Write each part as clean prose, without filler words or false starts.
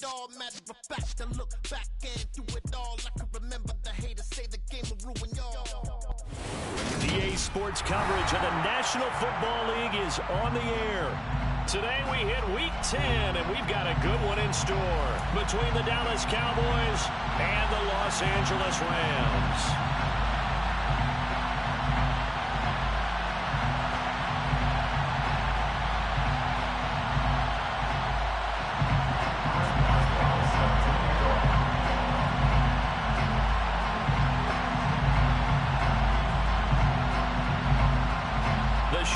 all. Matter of fact, I look back and through it all. I can remember the haters say the game will ruin y'all. EA Sports coverage of the National Football League is on the air. Today we hit Week 10, and we've got a good one in store between the Dallas Cowboys and the Los Angeles Rams.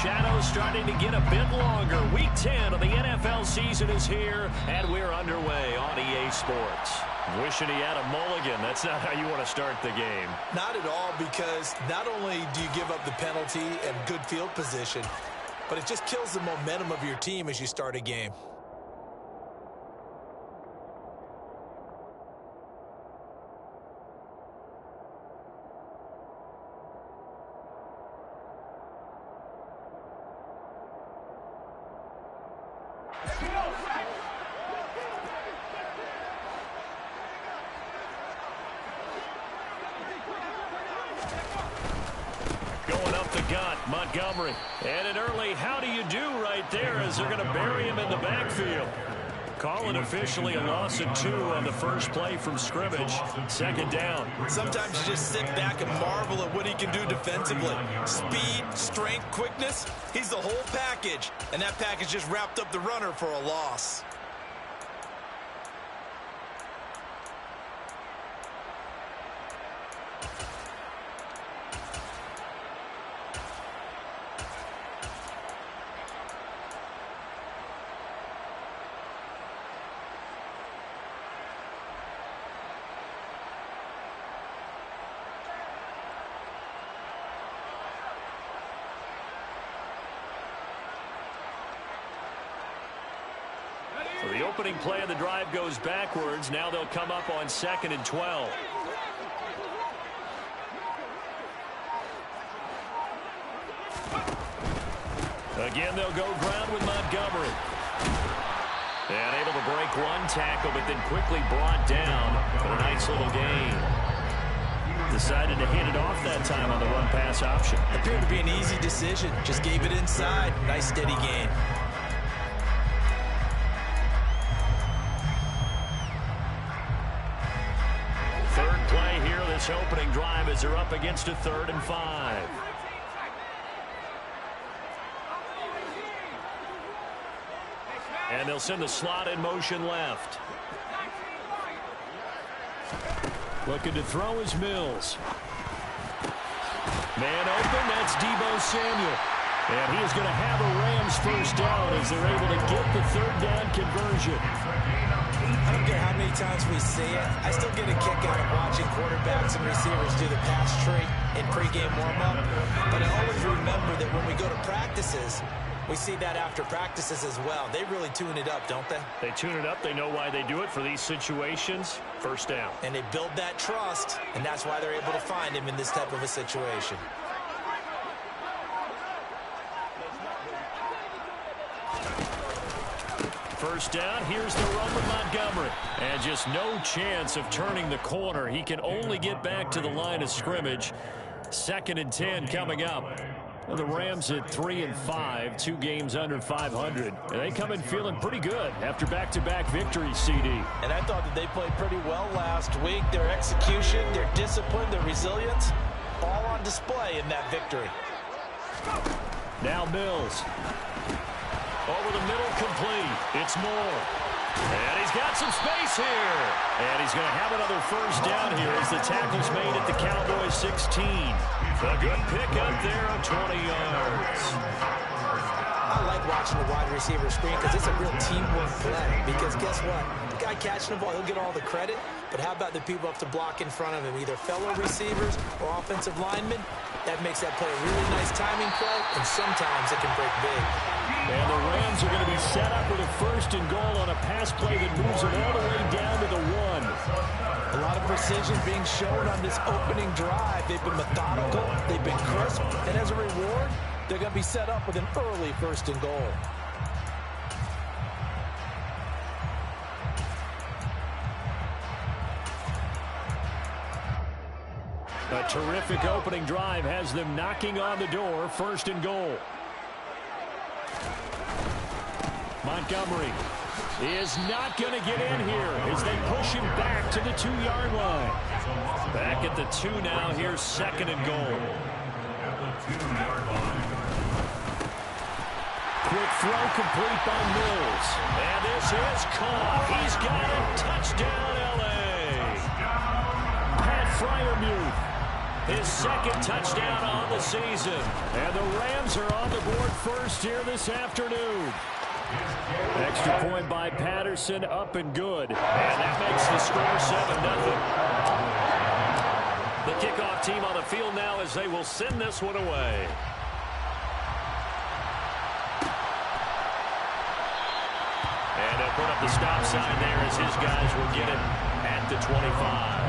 Shadows starting to get a bit longer. Week 10 of the NFL season is here, and we're underway on EA Sports. Wishing he had a mulligan. That's not how you want to start the game. Not at all, because not only do you give up the penalty and good field position, but it just kills the momentum of your team as you start a game. Going up the gut, Montgomery. And an early how do you do right there as they're going to bury him in the backfield. Call it officially a loss of 2 on the first play from scrimmage. Second down. Sometimes you just sit back and marvel at what he can do defensively. Speed, strength, quickness. He's the whole package. And that package just wrapped up the runner for a loss. So the opening play of the drive goes backwards. Now they'll come up on 2nd and 12. Again, they'll go ground with Montgomery. And able to break one tackle, but then quickly brought down for a nice little gain. Decided to hit it off that time on the run-pass option. Appeared to be an easy decision. Just gave it inside. Nice steady gain. This opening drive as they're up against a 3rd and 5. And they'll send the slot in motion left. Looking to throw is Mills. Man open, that's Deebo Samuel. And he is going to have a Rams first down as they're able to get the 3rd down conversion. I don't care how many times we see it. I still get a kick out of watching quarterbacks and receivers do the pass tree in pregame warm-up. But I always remember that when we go to practices, we see that after practices as well. They really tune it up, don't they? They tune it up. They know why they do it for these situations. First down. And they build that trust, and that's why they're able to find him in this type of a situation. First down, here's the run with Montgomery. And just no chance of turning the corner. He can only get back to the line of scrimmage. 2nd and 10 coming up. Well, the Rams at 3 and 5, 2 games under 500. And they come in feeling pretty good after back-to-back victories, CD. And I thought that they played pretty well last week. Their execution, their discipline, their resilience, all on display in that victory. Now Mills. Over the middle, complete. It's Moore. And he's got some space here. And he's going to have another first down here as the tackle's made at the Cowboys 16. A good pickup there of 20 yards. I like watching the wide receiver screen because it's a real teamwork play. Because guess what? The guy catching the ball, he'll get all the credit. But how about the people up to block in front of him, either fellow receivers or offensive linemen? That makes that play a really nice timing play, and sometimes it can break big. And the Rams are going to be set up with a 1st and goal on a pass play that moves them all the way down to the 1. A lot of precision being shown on this opening drive. They've been methodical, they've been crisp, and as a reward, they're going to be set up with an early 1st and goal. A terrific opening drive has them knocking on the door. 1st and goal. Montgomery is not going to get in here as they push him back to the 2-yard line. Back at the 2 now. Here's 2nd and goal. Quick throw complete by Mills. And this is caught. He's got it. Touchdown, L.A. Pat Freiermuth, his 2nd touchdown on the season. And the Rams are on the board first here this afternoon. Extra point by Patterson, up and good. And that makes the score 7-0. The kickoff team on the field now as they will send this one away. And they'll put up the stop sign there as his guys will get it at the 25.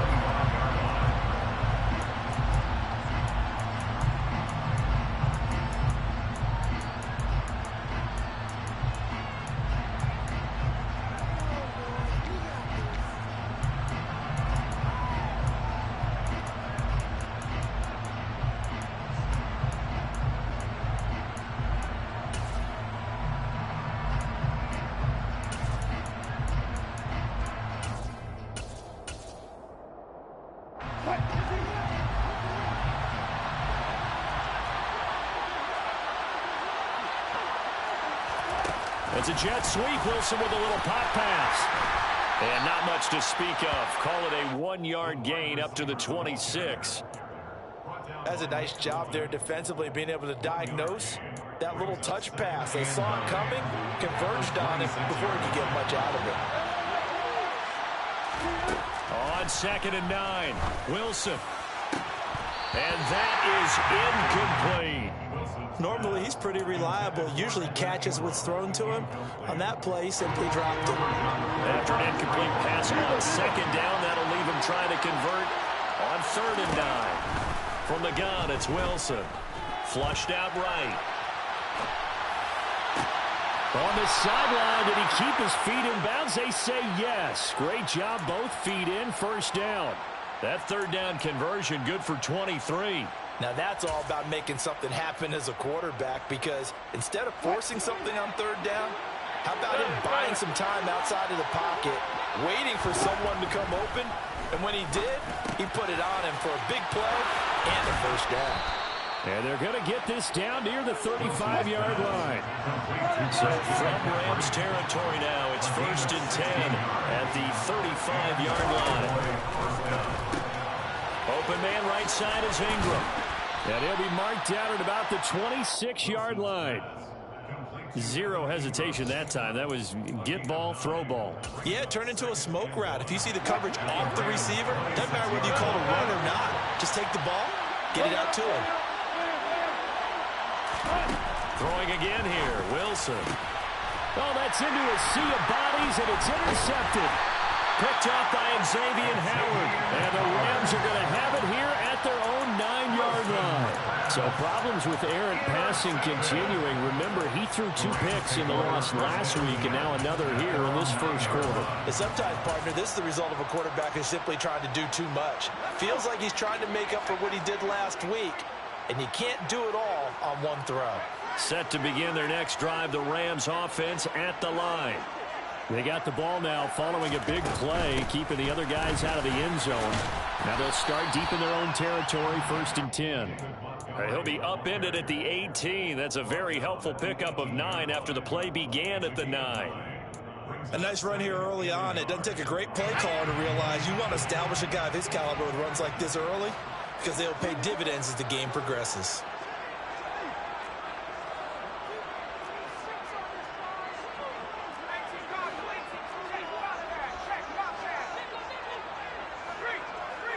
It's a jet sweep. Wilson with a little pop pass. And not much to speak of. Call it a 1-yard gain up to the 26. That's a nice job there defensively, being able to diagnose that little touch pass. They saw it coming, converged on it before he could get much out of it. On 2nd and 9, Wilson. And that is incomplete. Normally, he's pretty reliable. Usually catches what's thrown to him. On that play, simply dropped it. After an incomplete pass on 2nd down, that'll leave him trying to convert on 3rd and 9. From the gun, it's Wilson. Flushed out right. On the sideline, did he keep his feet in bounds? They say yes. Great job, both feet in, 1st down. That 3rd down conversion good for 23. Now that's all about making something happen as a quarterback, because instead of forcing something on 3rd down, how about him buying some time outside of the pocket, waiting for someone to come open, and when he did, he put it on him for a big play and a 1st down. And they're going to get this down near the 35-yard line. So from Rams territory now, it's 1st and 10 at the 35-yard line. Open man right side is Ingram. And he'll be marked down at about the 26-yard line. Zero hesitation that time. That was get ball, throw ball. Yeah, turn into a smoke route. If you see the coverage off the receiver, doesn't matter whether you call it a run or not. Just take the ball, get it out to him. Throwing again here, Wilson. Oh, that's into a sea of bodies, and it's intercepted. Picked off by Xavier Howard. And the Rams are going to have it here at their own 9-yard line. So problems with errant passing continuing. Remember, he threw 2 picks in the loss last week, and now another here in this 1st quarter. And sometimes, partner, this is the result of a quarterback who's simply trying to do too much. Feels like he's trying to make up for what he did last week, and you can't do it all on one throw. Set to begin their next drive, the Rams offense at the line. They got the ball now following a big play, keeping the other guys out of the end zone. Now they'll start deep in their own territory, 1st and 10. He'll be upended at the 18. That's a very helpful pickup of 9 after the play began at the 9. A nice run here early on. It doesn't take a great play caller to realize you want to establish a guy of his caliber with runs like this early, because they'll pay dividends as the game progresses.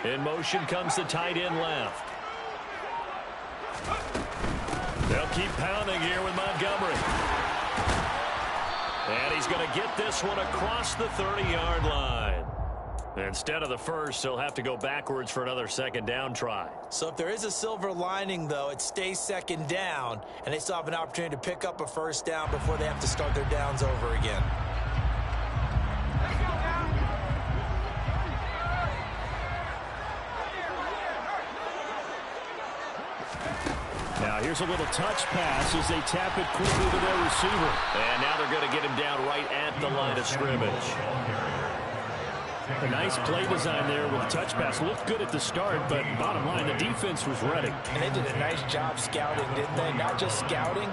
In motion comes the tight end left. They'll keep pounding here with Montgomery. And he's going to get this one across the 30-yard line. Instead of the first, he'll have to go backwards for another 2nd down try. So if there is a silver lining, though, it stays 2nd down, and they still have an opportunity to pick up a 1st down before they have to start their downs over again. Now here's a little touch pass as they tap it quickly to their receiver. And now they're going to get him down right at the line of scrimmage. A nice play design there with a touch pass. Looked good at the start, but bottom line, the defense was ready. And they did a nice job scouting, didn't they? Not just scouting,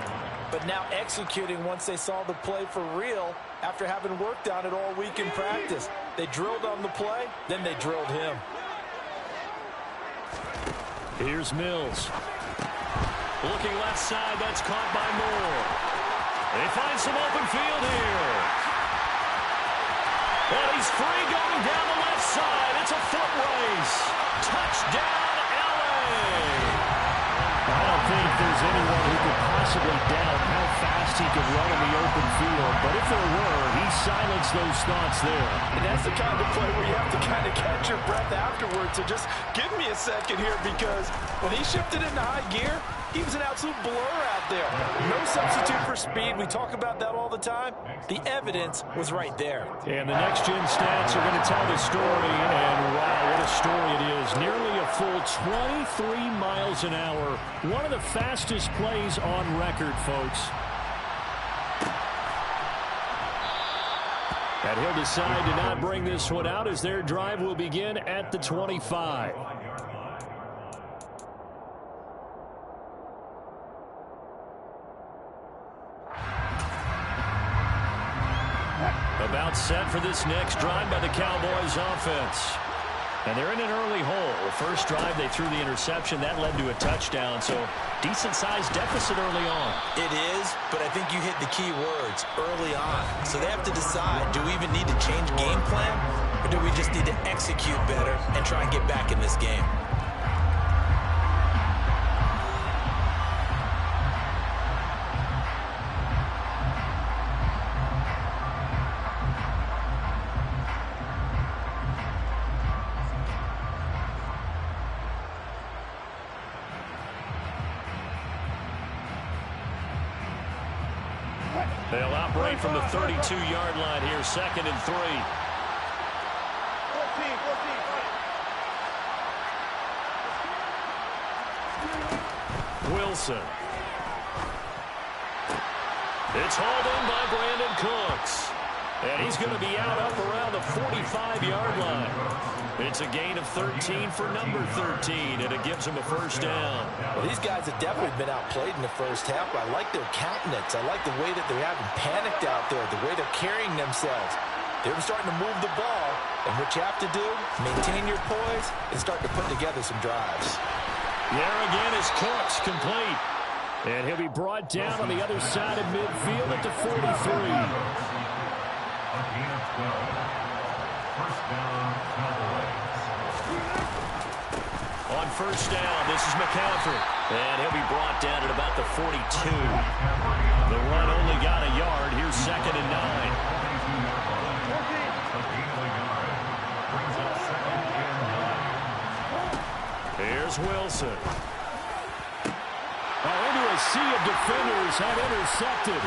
but now executing once they saw the play for real after having worked on it all week in practice. They drilled on the play, then they drilled him. Here's Mills. Looking left side, that's caught by Moore. They find some open field here. And he's free going down the left side. It's a foot race. Touchdown, LA. I don't think there's anyone who could possibly doubt how fast he could run in the open field. But if there were, he silenced those thoughts there. And that's the kind of play where you have to kind of catch your breath afterwards. So just give me a second here, because when he shifted into high gear, he was an absolute blur out there. No substitute for speed. We talk about that all the time. The evidence was right there. And the next-gen stats are going to tell the story. And wow, what a story it is. Nearly a full 23 miles an hour. One of the fastest plays on record, folks. And he'll decide to not bring this one out as their drive will begin at the 25. About set for this next drive by the Cowboys offense. And they're in an early hole. First drive, they threw the interception. That led to a touchdown, so decent-sized deficit early on. It is, but I think you hit the key words, early on. So they have to decide, do we even need to change game plan, or do we just need to execute better and try and get back in this game? They'll operate from the 32-yard line here, 2nd and 3. Wilson. It's hauled in by Brandon Cooks. And he's going to be out up around the 45-yard line. It's a gain of 13 for number 13, and it gives him a first down. Well, these guys have definitely been outplayed in the first half, but I like their countenance. I like the way that they haven't panicked out there, the way they're carrying themselves. They're starting to move the ball, and what you have to do, maintain your poise and start to put together some drives. There again is Cooks, complete. And he'll be brought down on the other side of midfield at the 43. On first down, this is McCaffrey. And he'll be brought down at about the 42. The run only got a yard. Here's 2nd and 9. Here's Wilson. Into a sea of defenders and intercepted.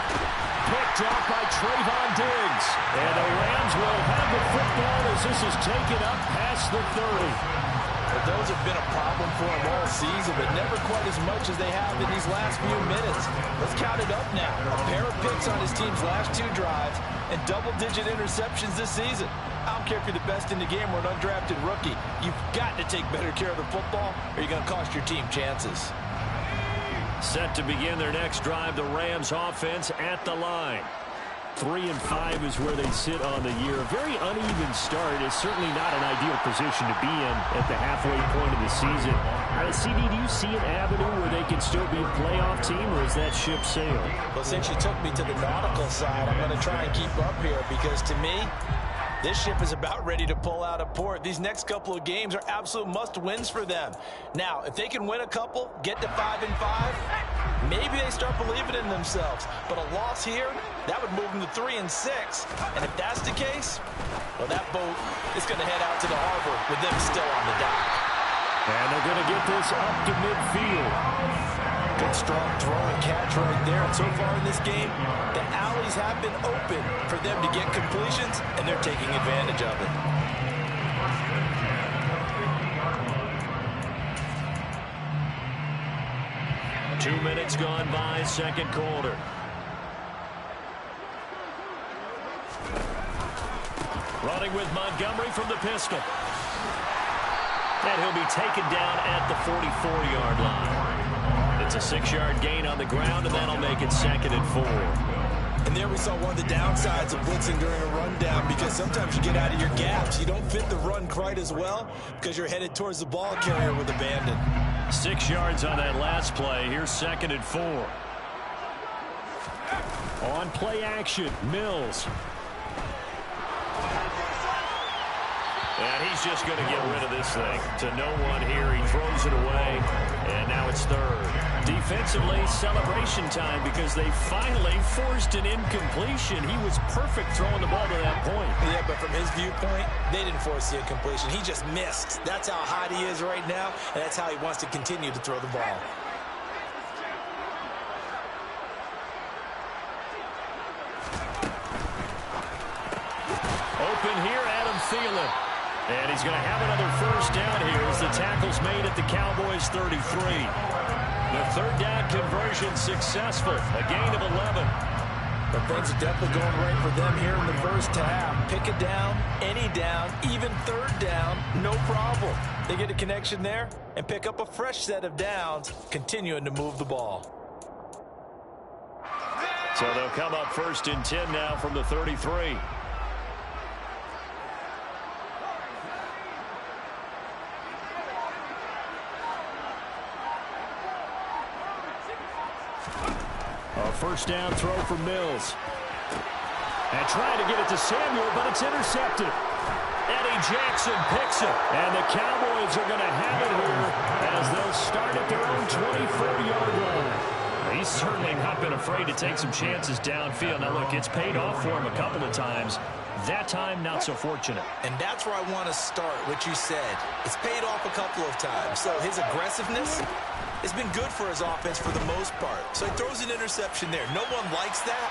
Picked off by Trayvon Diggs. And the Rams will have the football as this is taken up past the 30. But those have been a problem for them all season, but never quite as much as they have in these last few minutes. Let's count it up now. A pair of picks on his team's last 2 drives and double-digit interceptions this season. I don't care if you're the best in the game or an undrafted rookie. You've got to take better care of the football or you're going to cost your team chances. Set to begin their next drive, the Rams offense at the line. 3 and 5 is where they sit on the year. A very uneven start is certainly not an ideal position to be in at the halfway point of the season. CD, do you see an avenue where they can still be a playoff team, or is that ship sailed? Well, since you took me to the nautical side, I'm going to try and keep up here because to me, this ship is about ready to pull out of port. These next couple of games are absolute must-wins for them. Now, if they can win a couple, get to 5 and 5, maybe they start believing in themselves. But a loss here, that would move them to 3 and 6. And if that's the case, well, that boat is going to head out to the harbor with them still on the dock. And they're going to get this up to midfield. Good strong throw and catch right there. And so far in this game, the alleys have been open for them to get completions, and they're taking advantage of it. 2 minutes gone by, second quarter. Running with Montgomery from the pistol. And he'll be taken down at the 44-yard line. It's a 6-yard gain on the ground, and that'll make it 2nd and 4. And there we saw one of the downsides of blitzing during a rundown, because sometimes you get out of your gaps. You don't fit the run quite as well because you're headed towards the ball carrier with abandon. 6 yards on that last play. Here's 2nd and 4. On play action, Mills. And he's just going to get rid of this thing. To no one here. He throws it away. And now it's 3rd. Defensively, celebration time because they finally forced an incompletion. He was perfect throwing the ball to that point. Yeah, but from his viewpoint, they didn't force the incompletion. He just missed. That's how hot he is right now, and that's how he wants to continue to throw the ball. Open here, Adam Thielen. And he's going to have another first down here as the tackle's made at the Cowboys' 33. The 3rd down conversion successful. A gain of 11. But things are definitely going right for them here in the first half. Pick a down, any down, even 3rd down, no problem. They get a connection there and pick up a fresh set of downs, continuing to move the ball. So they'll come up 1st and 10 now from the 33. A first down throw for Mills. And trying to get it to Samuel, but it's intercepted. Eddie Jackson picks it. And the Cowboys are going to have it here as they'll start at their own 24-yard line. He's certainly not been afraid to take some chances downfield. Now, look, it's paid off for him a couple of times. That time, not so fortunate. And that's where I want to start, what you said. It's paid off a couple of times. So his aggressiveness has been good for his offense for the most part. So he throws an interception there. No one likes that,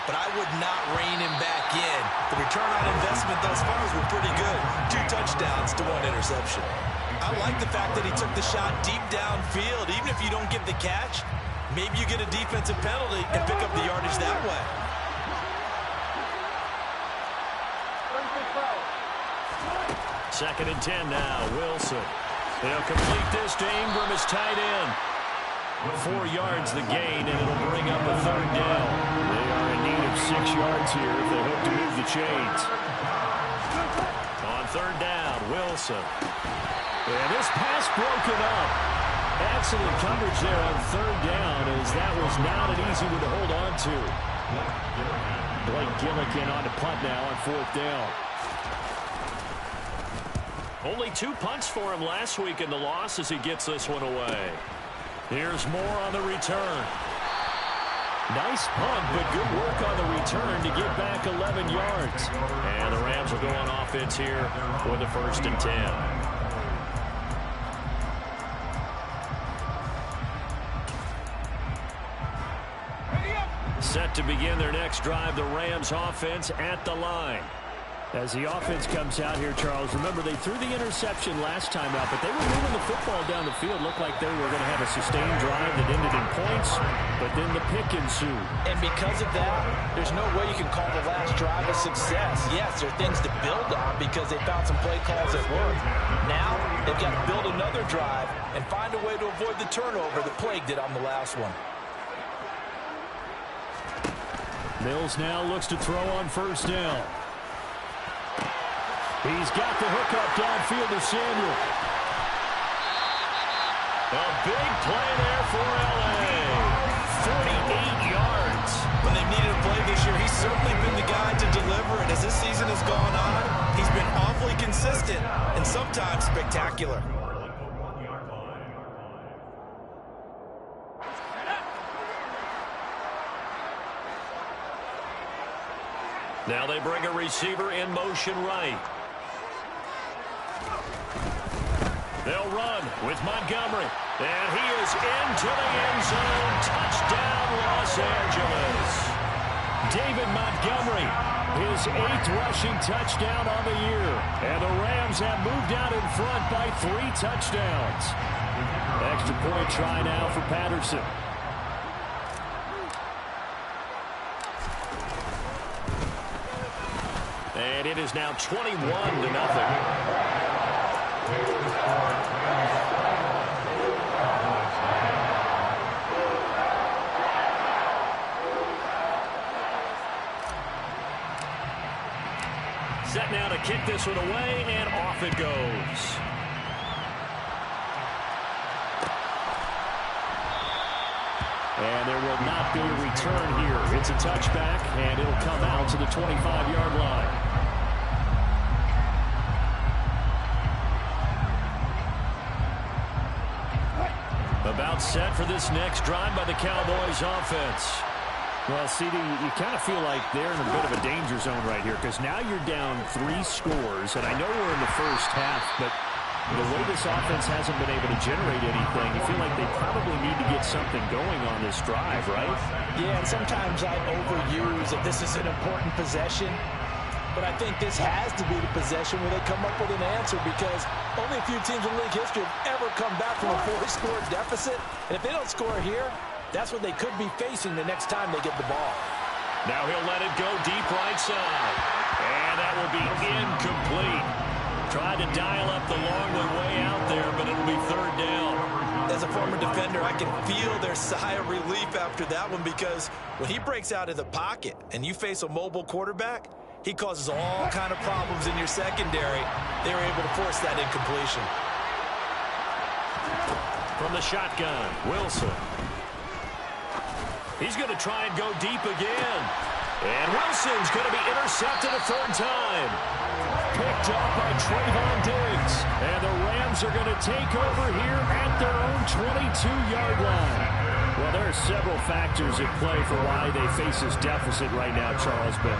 but I would not rein him back in. The return on investment thus far has been pretty good. 2 touchdowns to 1 interception. I like the fact that he took the shot deep downfield. Even if you don't get the catch, maybe you get a defensive penalty and pick up the yardage that way. Second and 10 now, Wilson. They'll complete this to Ingram as tight end. 4 yards the gain, and it'll bring up a 3rd down. They are in need of 6 yards here if they hope to move the chains. On 3rd down, Wilson. And this pass broken up. Excellent coverage there on 3rd down, as that was not an easy one to hold on to. Blake Gillikin on the punt now on 4th down. Only 2 punts for him last week in the loss as he gets this one away. Here's more on the return. Nice punt, but good work on the return to get back 11 yards. And the Rams will go on offense here with the 1st and 10. Set to begin their next drive, the Rams offense at the line. As the offense comes out here, Charles, remember they threw the interception last time out, but they were moving the football down the field. Looked like they were going to have a sustained drive that ended in points, but then the pick ensued. And because of that, there's no way you can call the last drive a success. Yes, there are things to build on because they found some play calls that worked. Now, they've got to build another drive and find a way to avoid the turnover that plagued it on the last one. Mills now looks to throw on 1st down. He's got the hookup downfield to Samuel. A big play there for L.A. 48 yards. When they've needed a play this year, he's certainly been the guy to deliver. And as this season has gone on, he's been awfully consistent and sometimes spectacular. Now they bring a receiver in motion right. They'll run with Montgomery. And he is into the end zone. Touchdown, Los Angeles. David Montgomery, his 8th rushing touchdown on the year. And the Rams have moved out in front by 3 touchdowns. Extra point try now for Patterson. And it is now 21-0. Set now to kick this one away, and off it goes. And there will not be a return here. It's a touchback, and it'll come out to the 25-yard line. About set for this next drive by the Cowboys offense. Well, CD, you kind of feel like they're in a bit of a danger zone right here because now you're down 3 scores, and I know we're in the first half, but the way this offense hasn't been able to generate anything, you feel like they probably need to get something going on this drive, right? Yeah, and sometimes I overuse that this is an important possession, but I think this has to be the possession where they come up with an answer because only a few teams in league history have ever come back from a 4-score deficit, and if they don't score here, that's what they could be facing the next time they get the ball. Now he'll let it go deep right side. And that will be incomplete. Tried to dial up the long way out there, but it'll be third down. As a former defender, I can feel their sigh of relief after that one because when he breaks out of the pocket and you face a mobile quarterback, he causes all kind of problems in your secondary. They were able to force that incompletion. From the shotgun, Wilson. He's going to try and go deep again. And Wilson's going to be intercepted a third time. Picked up by Trayvon Diggs. And the Rams are going to take over here at their own 22-yard line. Well, there are several factors at play for why they face this deficit right now, Charles. But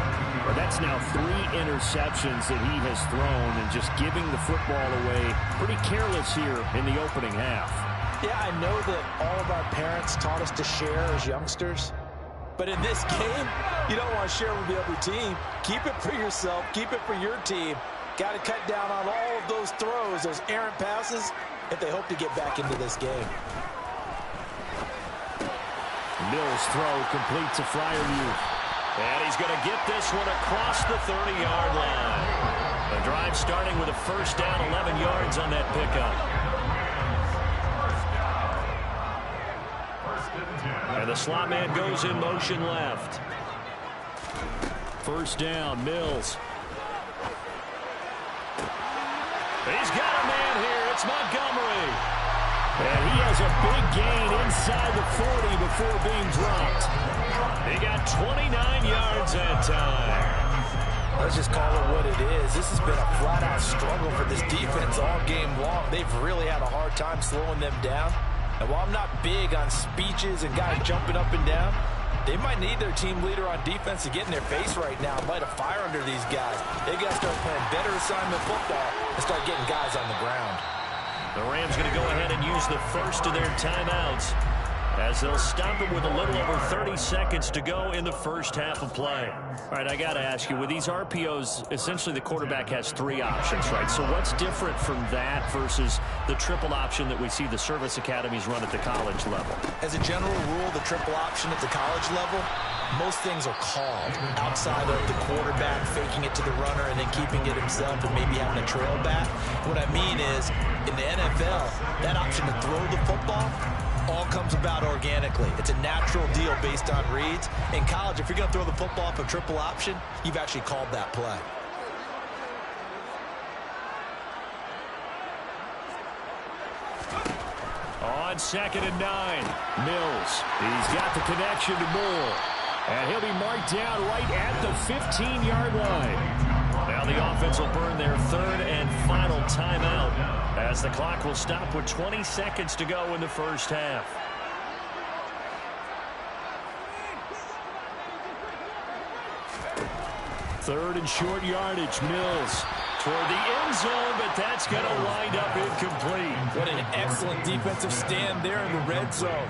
that's now 3 interceptions that he has thrown and just giving the football away pretty careless here in the opening half. Yeah, I know that all of our parents taught us to share as youngsters. But in this game, you don't want to share with the other team. Keep it for yourself. Keep it for your team. Got to cut down on all of those throws, those errant passes, if they hope to get back into this game. Mills' throw complete to Freiermuth. And he's going to get this one across the 30-yard line. The drive starting with a first down, 11 yards on that pickup. And the slot man goes in motion left. First down, Mills. He's got a man here. It's Montgomery. And he has a big gain inside the 40 before being dropped. He got 29 yards that time. Let's just call it what it is. This has been a flat-out struggle for this defense all game long. They've really had a hard time slowing them down. And while I'm not big on speeches and guys jumping up and down, they might need their team leader on defense to get in their face right now and light a fire under these guys. They got to start playing better assignment football and start getting guys on the ground. The Rams going to go ahead and use the first of their timeouts as they'll stop it with a little over 30 seconds to go in the first half of play. All right, I got to ask you, with these RPOs, essentially the quarterback has 3 options, right? So what's different from that versus the triple option that we see the service academies run at the college level? As a general rule, the triple option at the college level, most things are called outside of the quarterback faking it to the runner and then keeping it himself and maybe having a trail back. What I mean is, in the NFL, that option to throw the football all comes about organically. It's a natural deal based on reads. In college, if you're going to throw the football off a triple option, you've actually called that play. On 2nd and 9. Mills, he's got the connection to Moore. And he'll be marked down right at the 15-yard line. Now the offense will burn their third and final timeout as the clock will stop with 20 seconds to go in the first half. Third and short yardage, Mills Toward the end zone, but that's going to wind up incomplete. What an excellent defensive stand there in the red zone.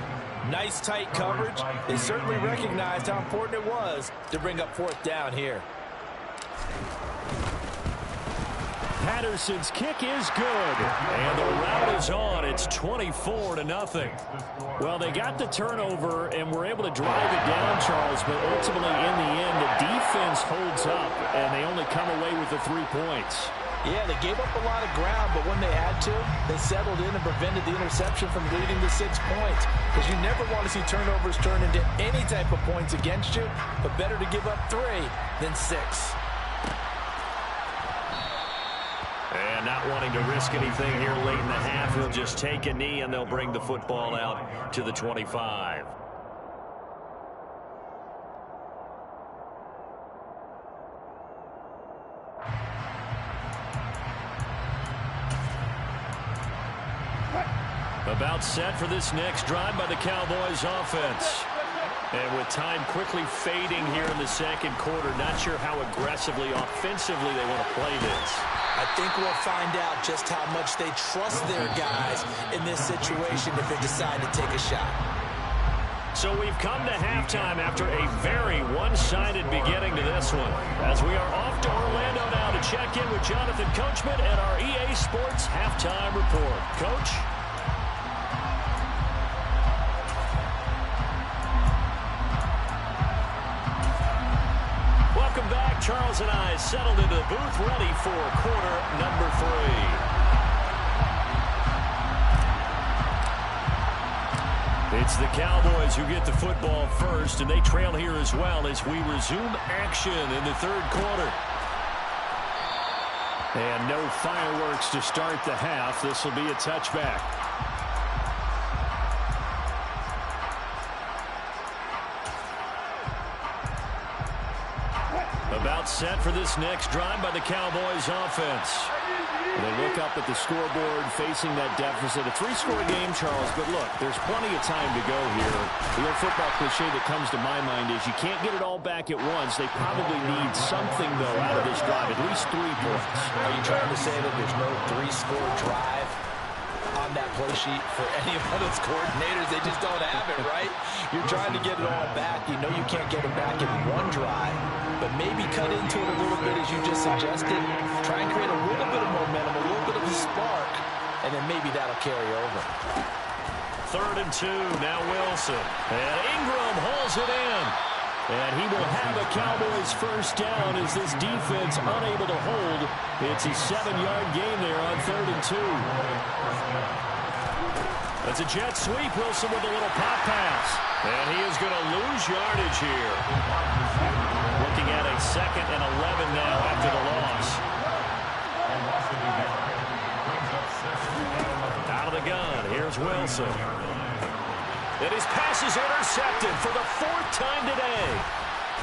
Nice tight coverage. They certainly recognized how important it was to bring up 4th down here. Patterson's kick is good. And the rout is on. It's 24-0. Well, they got the turnover and were able to drive it down, Charles, but ultimately in the end, the defense holds up, and they only come away with the 3 points. Yeah, they gave up a lot of ground, but when they had to, they settled in and prevented the interception from leading to 6 points. Because you never want to see turnovers turn into any type of points against you, but better to give up 3 than 6. And not wanting to risk anything here late in the half, he'll just take a knee, and they'll bring the football out to the 25. About set for this next drive by the Cowboys offense. And with time quickly fading here in the second quarter, not sure how aggressively, offensively they want to play this. I think we'll find out just how much they trust their guys in this situation if they decide to take a shot. So we've come to halftime after a very one-sided beginning to this one. As we are off to Orlando now to check in with Jonathan Coachman and our EA Sports Halftime Report. Coach? Welcome back. Charles and I settled into the booth ready for quarter number 3. It's the Cowboys who get the football first, and they trail here as well as we resume action in the third quarter. And no fireworks to start the half. This will be a touchback. About set for this next drive by the Cowboys offense. They look up at the scoreboard facing that deficit. A 3-score game, Charles, but look, there's plenty of time to go here. The old football cliche that comes to my mind is you can't get it all back at once. They probably need something, though, out of this drive, at least 3 points. Are you trying to say that there's no 3-score drive on that play sheet for any of those coordinators? They just don't have it, right? You're trying to get it all back. You know you can't get it back in one drive, but maybe cut into it a little bit as you just suggested. Try and create a little bit of momentum, a little bit of a spark, and then maybe that'll carry over. 3rd and 2, now Wilson. And Ingram hauls it in. And he will have a Cowboys first down as this defense unable to hold. It's a 7-yard gain there on 3rd and 2. That's a jet sweep. Wilson with a little pop pass. And he is going to lose yardage here. Looking at a 2nd and 11 now after the loss. Out of the gun. Here's Wilson. And his pass is intercepted for the 4th time today.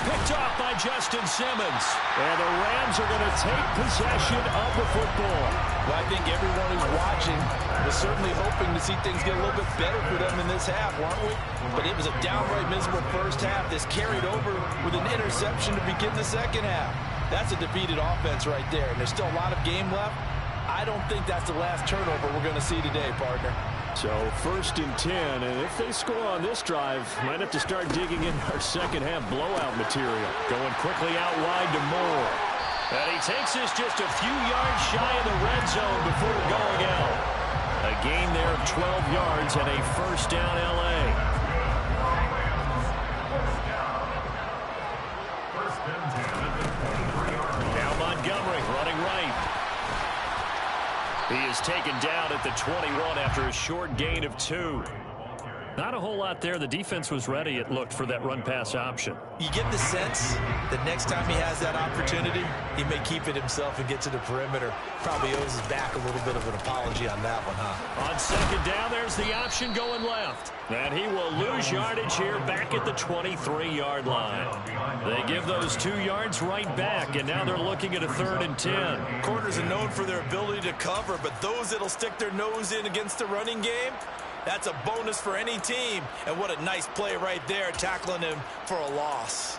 Picked off by Justin Simmons. And the Rams are going to take possession of the football. Well, I think everyone who's watching was certainly hoping to see things get a little bit better for them in this half, weren't we? But it was a downright miserable first half. This carried over with an interception to begin the second half. That's a defeated offense right there, and there's still a lot of game left. I don't think that's the last turnover we're going to see today, partner. So 1st and 10, and if they score on this drive, might have to start digging in our second half blowout material. Going quickly out wide to Moore. And he takes this just a few yards shy of the red zone before going out. A gain there of 12 yards and a first down LA. Now Montgomery running right. He is taken down at the 21 after a short gain of 2. Not a whole lot there. The defense was ready, it looked, for that run-pass option. You get the sense that next time he has that opportunity, he may keep it himself and get to the perimeter. Probably owes his back a little bit of an apology on that one, huh? On 2nd down, there's the option going left. And he will lose yardage here back at the 23-yard line. They give those 2 yards right back, and now they're looking at a 3rd and 10. Corners are known for their ability to cover, but those that'll stick their nose in against the running game, that's a bonus for any team. And what a nice play right there, tackling him for a loss.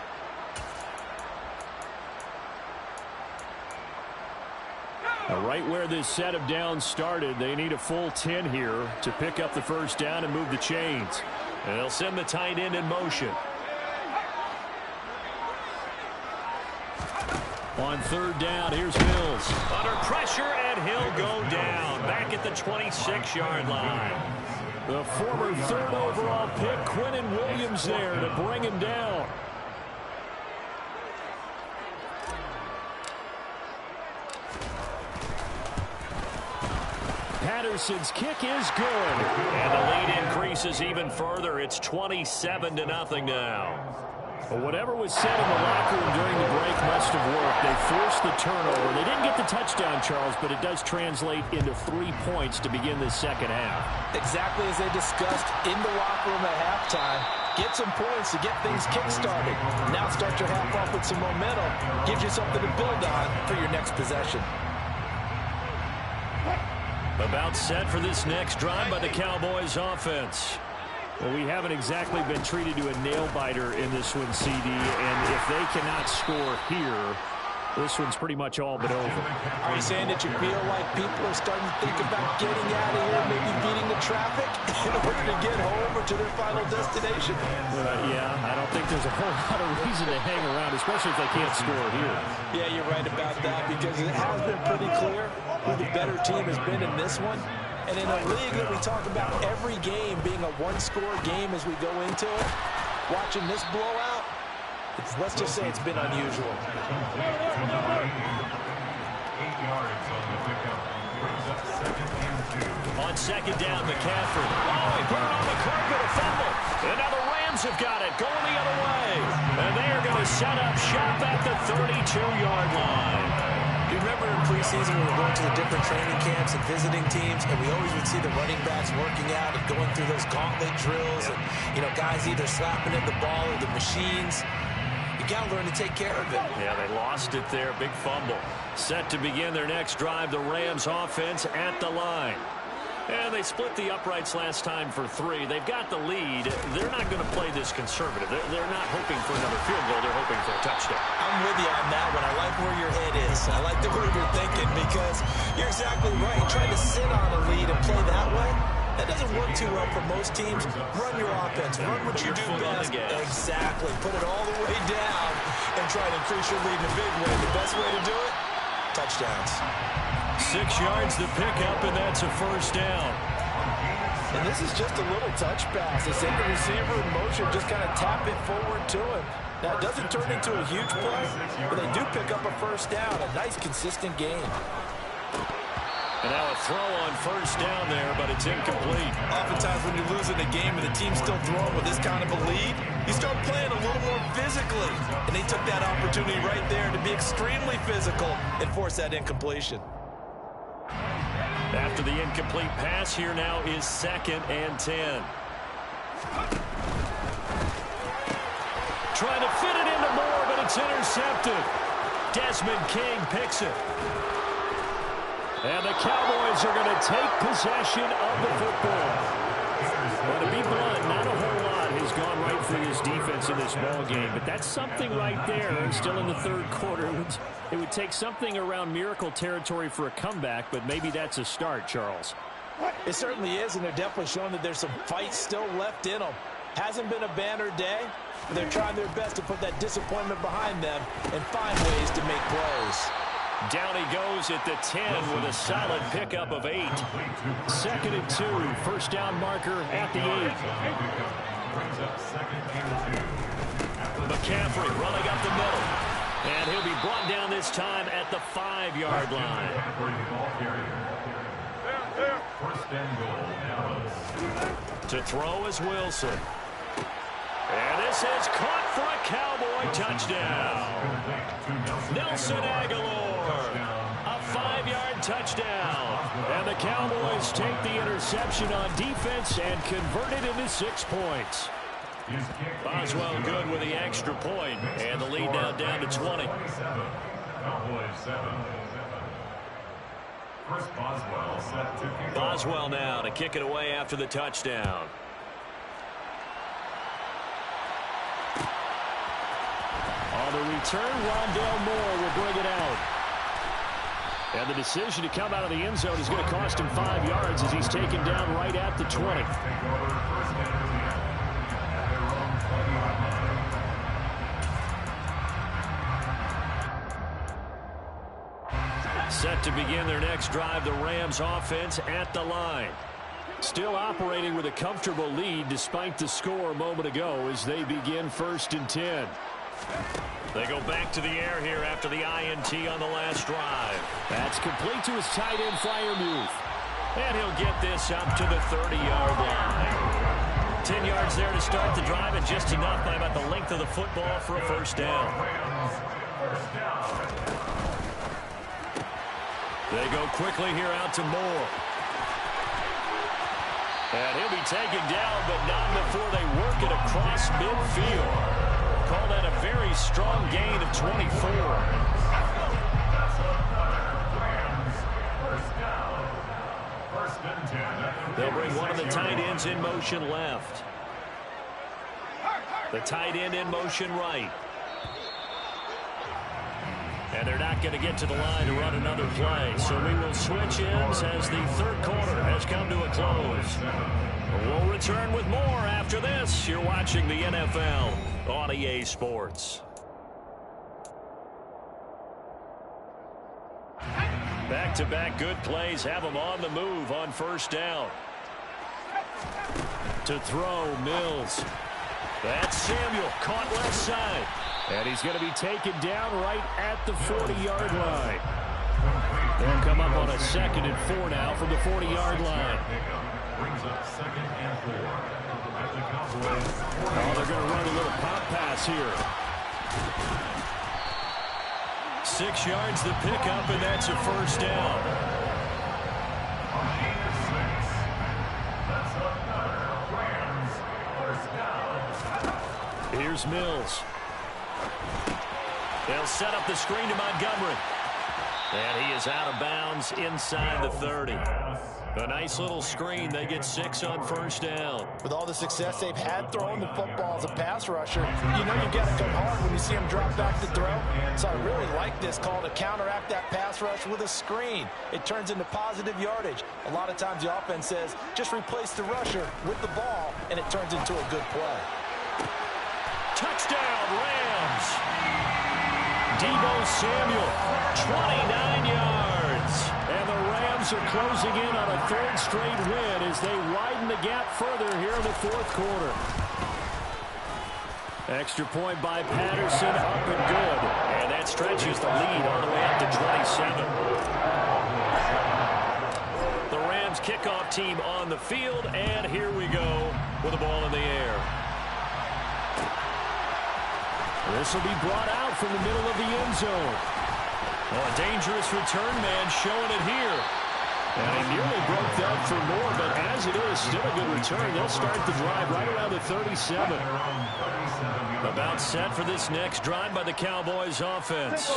Right where this set of downs started, they need a full 10 here to pick up the first down and move the chains. And they'll send the tight end in motion. On third down, here's Mills. Under pressure, and he'll go down. Back at the 26-yard line. The former third overall pick, Quinnen Williams, there to bring him down. Patterson's kick is good. And the lead increases even further. It's 27-0 now. Well, whatever was said in the locker room during the break must have worked. They forced the turnover. They didn't get the touchdown, Charles, but it does translate into 3 points to begin the second half. Exactly as they discussed in the locker room at halftime. Get some points to get things kick-started. Now start your half off with some momentum. Gives you something to build on for your next possession. About set for this next drive by the Cowboys offense. Well, we haven't exactly been treated to a nail-biter in this one, CD, and if they cannot score here, this one's pretty much all but over. Are you saying that you feel like people are starting to think about getting out of here, maybe beating the traffic in order to get home or to their final destination? Yeah, I don't think there's a whole lot of reason to hang around, especially if they can't score here. Yeah, you're right about that, because it has been pretty clear who the better team has been in this one. And in a league that we talk about every game being a one-score game as we go into it, watching this blowout, let's just say it's been unusual. On second down, McCaffrey. Oh, he put it on the carpet, a fumble. And now the Rams have got it, going the other way. And they are going to set up shop at the 32-yard line. You remember in preseason when we were going to the different training camps and visiting teams, and we always would see the running backs working out and going through those gauntlet drills, and, you know, guys either slapping at the ball or the machines. You got to learn to take care of it. Yeah, they lost it there. Big fumble. Set to begin their next drive, the Rams offense at the line. And they split the uprights last time for 3. They've got the lead. They're not going to play this conservative. They're not hoping for another field goal. They're hoping for a touchdown. I'm with you on that one. I like where your head is. I like the way you're thinking, because you're exactly right. Trying to sit on a lead and play that way, that doesn't work too well for most teams. Run your offense. Run what you do best. Exactly. Put it all the way down and try to increase your lead in a big way. The best way to do it? Touchdowns. 6 yards to pick up, and that's a first down. And this is just a little touch pass. They send the receiver in motion, just kind of tap it forward to him. Now, it doesn't turn into a huge play, but they do pick up a first down. A nice, consistent game. And now a throw on first down there, but it's incomplete. Oftentimes when you're losing a game and the team's still throwing with this kind of a lead, you start playing a little more physically. And they took that opportunity right there to be extremely physical and force that incompletion. After the incomplete pass, here now is 2nd and 10. Trying to fit it into Moore, but it's intercepted. Desmond King picks it. And the Cowboys are going to take possession of the football. Well, to be blunt, not a whole lot has gone right for this defense in this ball game, but that's something right there. Still in the third quarter. It would take something around miracle territory for a comeback, but maybe that's a start, Charles. It certainly is, and they're definitely showing that there's some fight still left in them. Hasn't been a banner day, but they're trying their best to put that disappointment behind them and find ways to make plays. Down he goes at the 10 with a solid pickup of 8. 2nd and 2. First down marker at the 8. McCaffrey running up the middle. And he'll be brought down this time at the 5-yard line. To throw is Wilson. And this is caught for a Cowboy touchdown. Nelson Aguilar. A 5-yard touchdown. And the Cowboys take the interception on defense and convert it into 6 points. Boswell good with the extra point. And the lead now down to 20. Boswell now to kick it away after the touchdown. On the return, Rondale Moore will bring it out. And the decision to come out of the end zone is going to cost him 5 yards as he's taken down right at the 20. set to begin their next drive. The Rams offense at the line. Still operating with a comfortable lead despite the score a moment ago as they begin 1st and 10. They go back to the air here after the INT on the last drive. That's complete to his tight end Freiermuth. And he'll get this up to the 30-yard line. 10 yards there to start the drive, and just enough by about the length of the football for a first down. They go quickly here out to Moore. And he'll be taken down, but not before they work it across midfield. Call that a very strong gain of 24. They'll bring one of the tight ends in motion left. The tight end in motion right. And they're not going to get to the line to run another play. So we will switch ends as the third quarter has come to a close. We'll return with more after this. You're watching the NFL on EA Sports. Back-to-back good plays have them on the move on first down. To throw, Mills. That's Samuel, caught left side. And he's going to be taken down right at the 40-yard line. They'll come up on a 2nd and 4 now from the 40-yard line. Oh, they're going to run a little pop pass here. 6 yards the pickup, and that's a first down. Here's Mills. They'll set up the screen to Montgomery. And he is out of bounds inside the 30. A nice little screen. They get 6 on first down. With all the success they've had throwing the football as a pass rusher, you know you've got to come hard when you see them drop back to throw. So I really like this call to counteract that pass rush with a screen. It turns into positive yardage. A lot of times the offense says, just replace the rusher with the ball, and it turns into a good play. Touchdown, Rams. Deebo Samuel, 29 yards. And the Rams are closing in on a 3rd straight win as they widen the gap further here in the 4th quarter. Extra point by Patterson, up and good. And that stretches the lead all the way up to 27. The Rams kickoff team on the field, and here we go with the ball in the air. This will be brought out from the middle of the end zone. Oh, a dangerous return man showing it here. And he nearly broke that for more, but as it is, still a good return. They'll start the drive right around the 37. About set for this next drive by the Cowboys offense.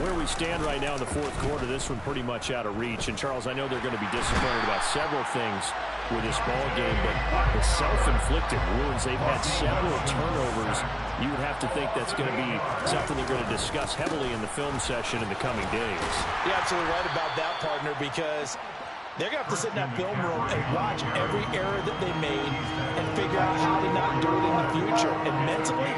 Where we stand right now in the 4th quarter, this one pretty much out of reach. And, Charles, I know they're going to be disappointed about several things with this ball game, but the self-inflicted wounds, they've had several turnovers. You would have to think that's going to be something they're going to discuss heavily in the film session in the coming days. You're absolutely right about that, partner, because they're going to have to sit in that film room and watch every error that they made and figure out how to not do it in the future. And mentally,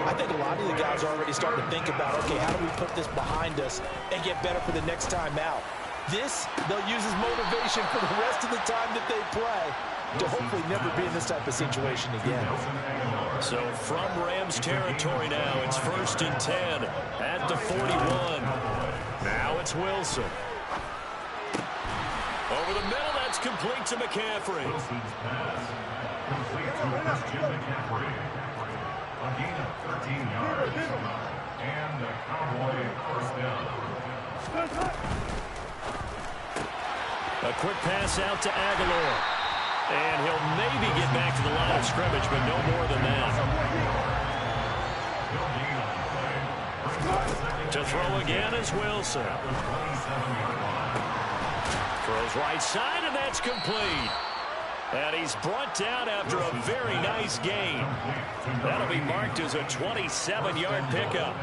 I think a lot of the guys are already starting to think about, okay, how do we put this behind us and get better for the next time out? This, they'll use as motivation for the rest of the time that they play to hopefully never be in this type of situation again. So from Rams territory now, it's 1st and 10 at the 41. Now it's Wilson. Over the middle, that's complete to McCaffrey. A gain of 13 yards. And a Cowboy first down. A quick pass out to Aguilar. And he'll maybe get back to the line of scrimmage, but no more than that. To throw again is Wilson. Throws right side, and that's complete. And he's brought down after a very nice gain. That'll be marked as a 27-yard pickup.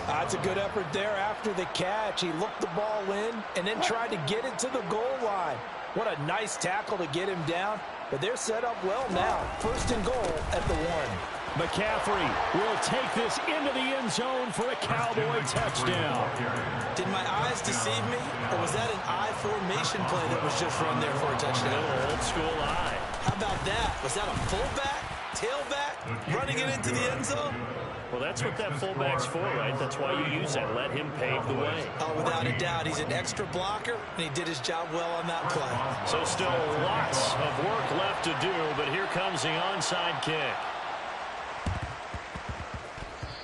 That's a good effort there after the catch. He looked the ball in and then tried to get it to the goal line. What a nice tackle to get him down. But they're set up well now. 1st and goal at the 1. McCaffrey will take this into the end zone for a Cowboy touchdown. Did my eyes deceive me, or was that an I formation play that was just run there for a touchdown? Old school eye. How about that? Was that a fullback, tailback, running it into the end zone? Well, that's what that fullback's for, right? That's why you use that. Let him pave the way. Oh, without a doubt. He's an extra blocker, and he did his job well on that play. So still lots of work left to do, but here comes the onside kick.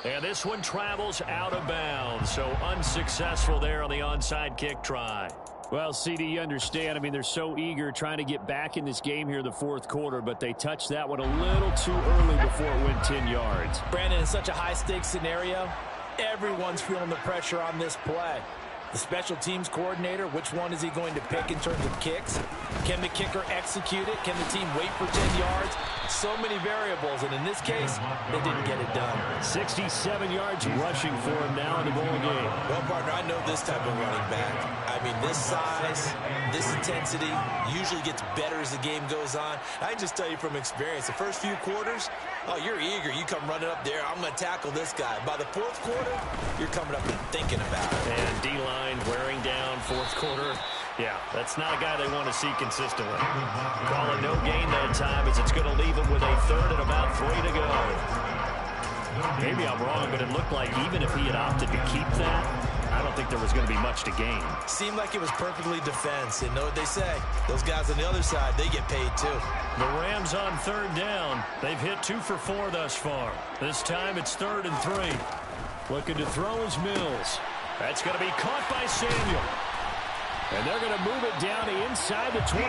And this one travels out of bounds, so unsuccessful there on the onside kick try. Well, CD, you understand. I mean, they're so eager trying to get back in this game here in the fourth quarter, but they touched that one a little too early before it went 10 yards. Brandon, in such a high-stakes scenario, everyone's feeling the pressure on this play. The special teams coordinator, which one is he going to pick in terms of kicks? Can the kicker execute it? Can the team wait for 10 yards? So many variables, and in this case, they didn't get it done. 67 yards rushing for him now in the ball game. Well, partner, I know this type of running back. I mean, this size, this intensity usually gets better as the game goes on. I can just tell you from experience, the first few quarters, oh, you're eager. You come running up there, I'm going to tackle this guy. By the fourth quarter, you're coming up and thinking about it. And D-line wearing down fourth quarter. Yeah, that's not a guy they want to see consistently. Call it no gain that time as it's going to leave him with a third and about 3 to go. Maybe I'm wrong, but it looked like even if he had opted to keep that, I don't think there was going to be much to gain. Seemed like it was perfectly defense. And know what they say? Those guys on the other side, they get paid too. The Rams on third down. They've hit 2 for 4 thus far. This time it's 3rd and 3. Looking to throw is Mills. That's going to be caught by Samuel. And they're going to move it down to inside the 25.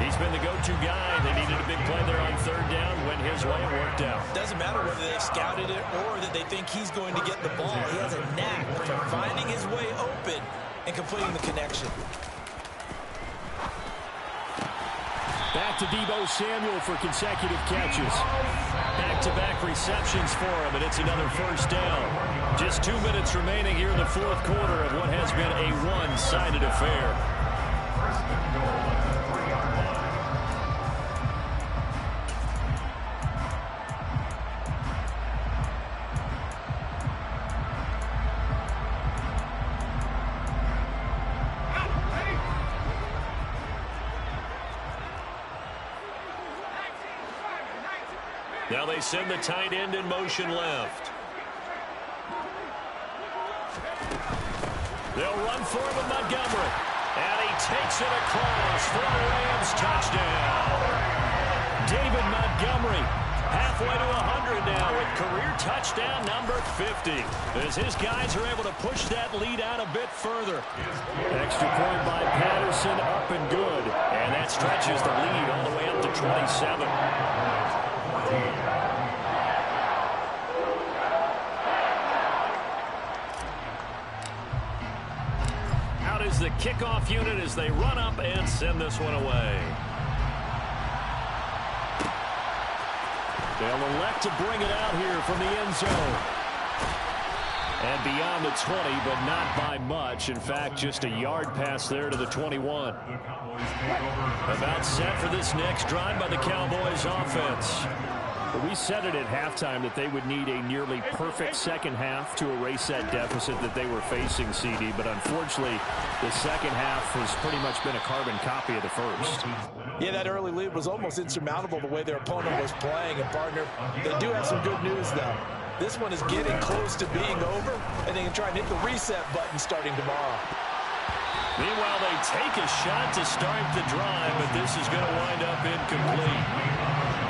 He's been the go-to guy. They needed a big play there on third down. Went his way. It worked out. Doesn't matter whether they've scouted it or that they think he's going to get the ball. He has a knack for finding his way open and completing the connection. Back to Deebo Samuel for consecutive catches. Back-to-back receptions for him, and it's another first down. Just 2 minutes remaining here in the fourth quarter of what has been a one-sided affair. Now they send the tight end in motion left. They'll run for him with Montgomery. And he takes it across for the Rams touchdown. David Montgomery halfway to 100 now with career touchdown number 50. As his guys are able to push that lead out a bit further. Extra point by Patterson, up and good. And that stretches the lead all the way up to 27. Out is the kickoff unit as they run up and send this one away. They'll elect to bring it out here from the end zone. And beyond the 20, but not by much. In fact, just a yard pass there to the 21. About set for this next drive by the Cowboys offense. But we said it at halftime that they would need a nearly perfect second half to erase that deficit that they were facing, CD. But unfortunately, the second half has pretty much been a carbon copy of the first. Yeah, that early lead was almost insurmountable the way their opponent was playing. And, partner, they do have some good news, though. This one is getting close to being over, and they can try and hit the reset button starting tomorrow. Meanwhile, they take a shot to start the drive, but this is going to wind up incomplete.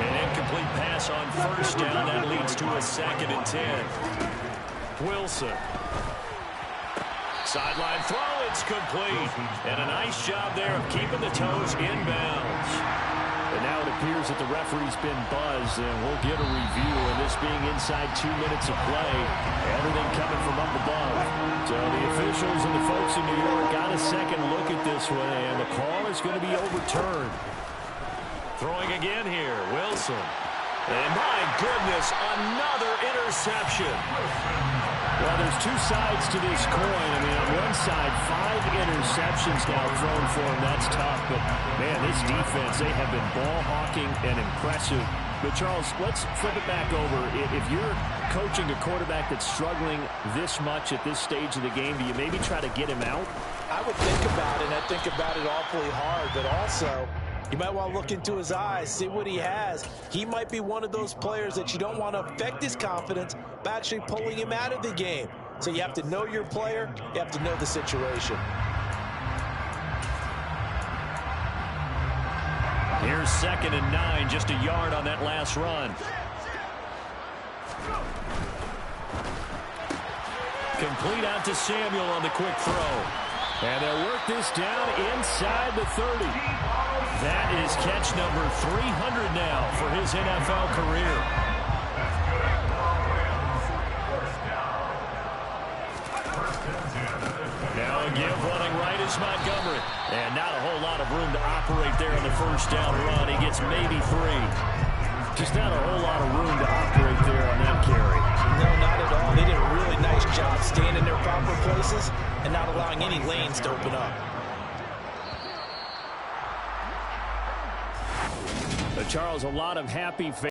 An incomplete pass on first down. That leads to a 2nd and 10. Wilson. Sideline throw. It's complete. And a nice job there of keeping the toes inbounds. And now it appears that the referee's been buzzed, and we'll get a review. And this being inside 2 minutes of play, everything coming from up above. So the officials and the folks in New York got a second look at this one, and the call is going to be overturned. Throwing again here, Wilson. And my goodness, another interception. Well, there's 2 sides to this coin. I mean, on one side, 5 interceptions now thrown for him. That's tough. But, man, this defense, they have been ball hawking and impressive. But, Charles, let's flip it back over. If you're coaching a quarterback that's struggling this much at this stage of the game, do you maybe try to get him out? I would think about it, and I think about it awfully hard, but also you might want to look into his eyes, see what he has. He might be one of those players that you don't want to affect his confidence by actually pulling him out of the game. So you have to know your player, you have to know the situation. Here's 2nd and 9, just a yard on that last run. Complete out to Samuel on the quick throw. And they'll work this down inside the 30. That is catch number 300 now for his NFL career. Now a give running right is Montgomery. And not a whole lot of room to operate there on the first down run. He gets maybe 3. Just not a whole lot of room to operate there on that carry. No, not at all. They did a really nice job staying in their proper places and not allowing any lanes to open up. But Charles, a lot of happy fans.